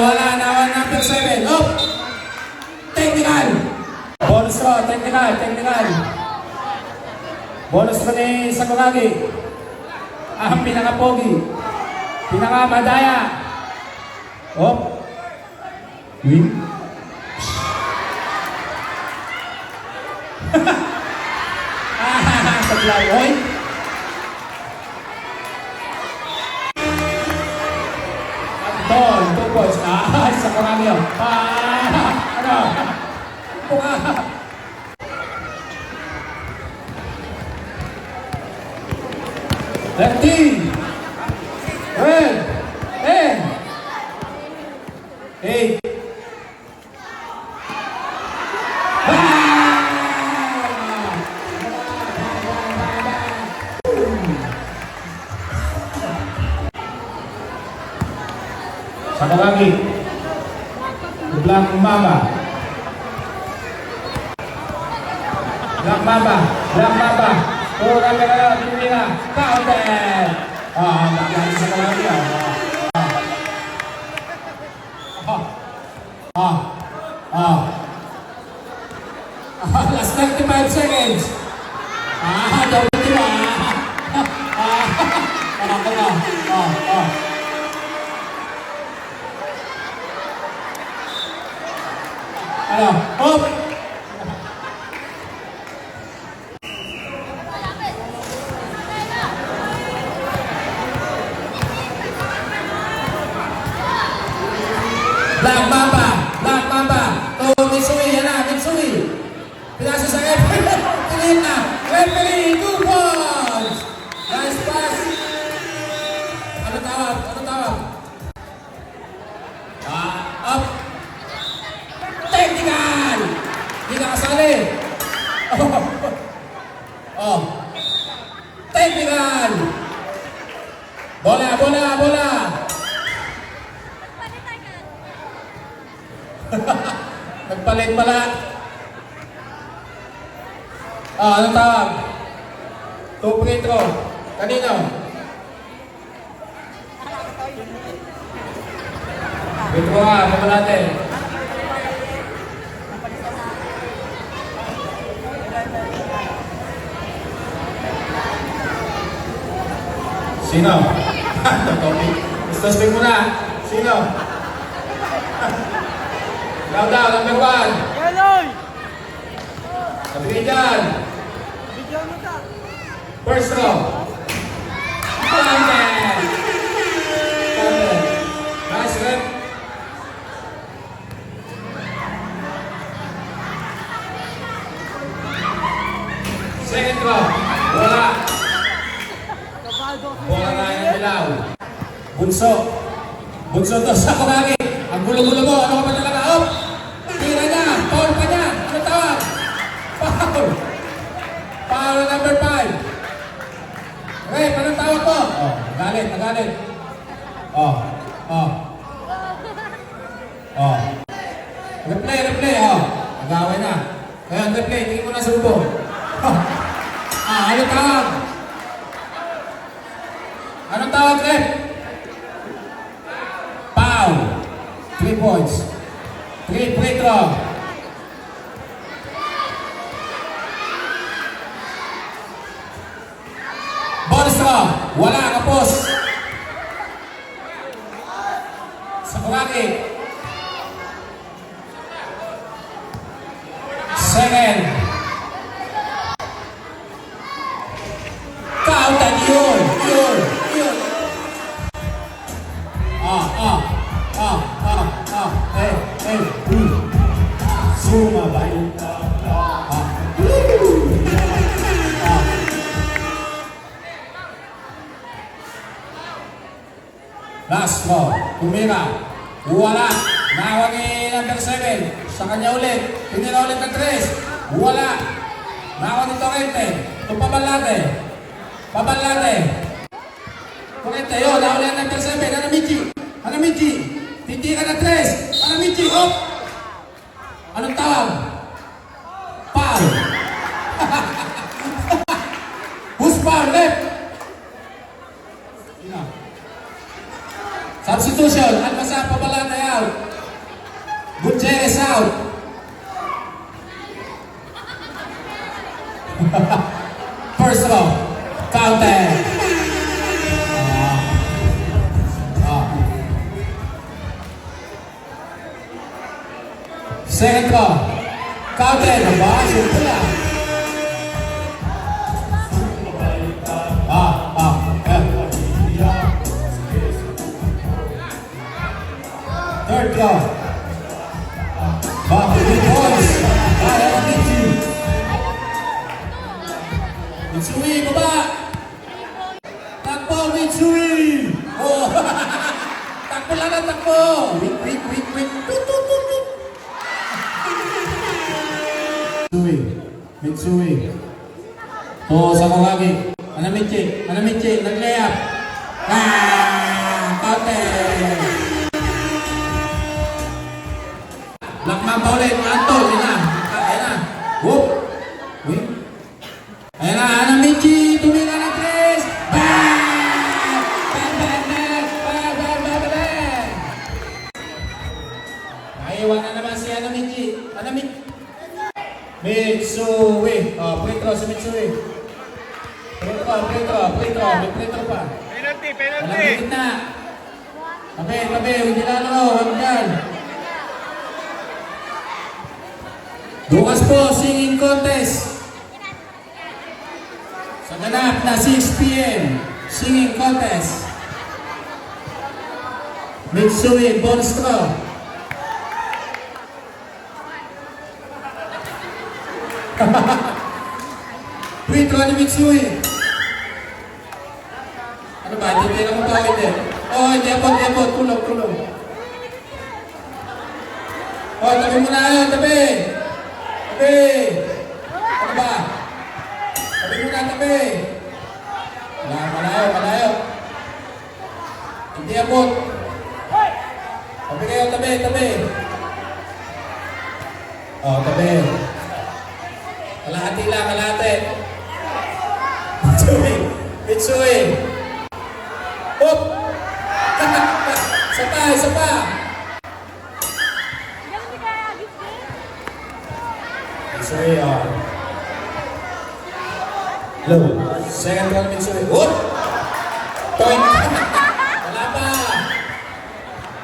Wala na, number 7. Up! Technical! Bonus ko, technical. Bonus ko ni Sakuragi. Ang pinaka-pogi. Pinaka-madaya. Up! Win. Sablay, oy! Don, 2 points. Sakuragi yun. Ano? Lefty! Red! 8! Sakuragi. Black Mamba. Pura ka na, counted! Magkali Sakuragi. Last 35 seconds. Double diba? Up! Black Mamba. Mitsui, yan na, Mitsui. Pinasa sa referee. Tingin na. Referee, 2 points. Nice pass. Ano tawag? Up. Technical. Hindi ka kasali. Technical. Bola. Nagpalit pala. Anong tawag? 2 free throw. Kanino? Free throw nga, muna natin. Sino? Gusto mo na. Sino? Daw, number 1. Yaloy! Sabihin dyan. Bigyan mo ta. First row. Counted. Nice rep. Second row. Bola. Bola na yung bilaw. Bunso to sa Sakuragi. Ang gulo-gulo mo. Ano ka ba talaga? Up! Tira niya. Foul pa niya. Ano tawag? Foul number 5. Rep, anong tawag po? Nagalit. Replay. Agaway na. Ngayon, replay. Tingin mo na sa bubong. Ano tawag? Anong tawag, Rep? Foul. 3 points. 3 free throw. Bonus throw. Wala, kapos. Sakuragi. Second. Counted yun. Sumabay. Last ball. Tumira. Wala. Nawag ni number 7. Sa kanya ulit. Pinira ulit ng 3. Wala. Nawag ni Torrente. Ito Pabalate. Torrente. Yun. Nawag ni number 7. Hanamichi. Titira ng 3. Almasa Pabalata out. Gutierrez out. First throw. Counter. Second throw. Counter. Nabasok pala. Third throw. Back to the boys. Kaya ang Mitsu. Mitsui, baba. Takbo, Mitsui. Oh. Takbo lang ang takbo. Wait. Mitsui. Oh, sa kong lagi. Anamichi. Nag-layup. Counter. Black Mamba ulit, Anton, ayan na. Whoop! Wait. Ayan na, Anamichi, tumira ng tres! Bang! Bang! Naiwan na naman si Anamichi. Mitsui. Oh, free throw si Mitsui. Free throw. May free throw pa. Penalty. Walang na. Tabi, huwag nilalaro, huwag dyan. Bukas po, singing contest. Sa ganap na 6 p.m. Singing contest. Mitsui, Bonstro. Free throw ni Mitsui. Ano ba? Hindi na mo tawid eh. Oh, hindi abot. Kulong. Oh, tabi mo na yun, tabi. Ano ba? Tabi mo na, tabi. Malayo. Hindi abot. Tabi kayo, tabi. Oh, tabi. Kalahati. Mitsui. Hop! Isa pa. Mitsui, oh. Low. Second round Mitsui. Hop! Point.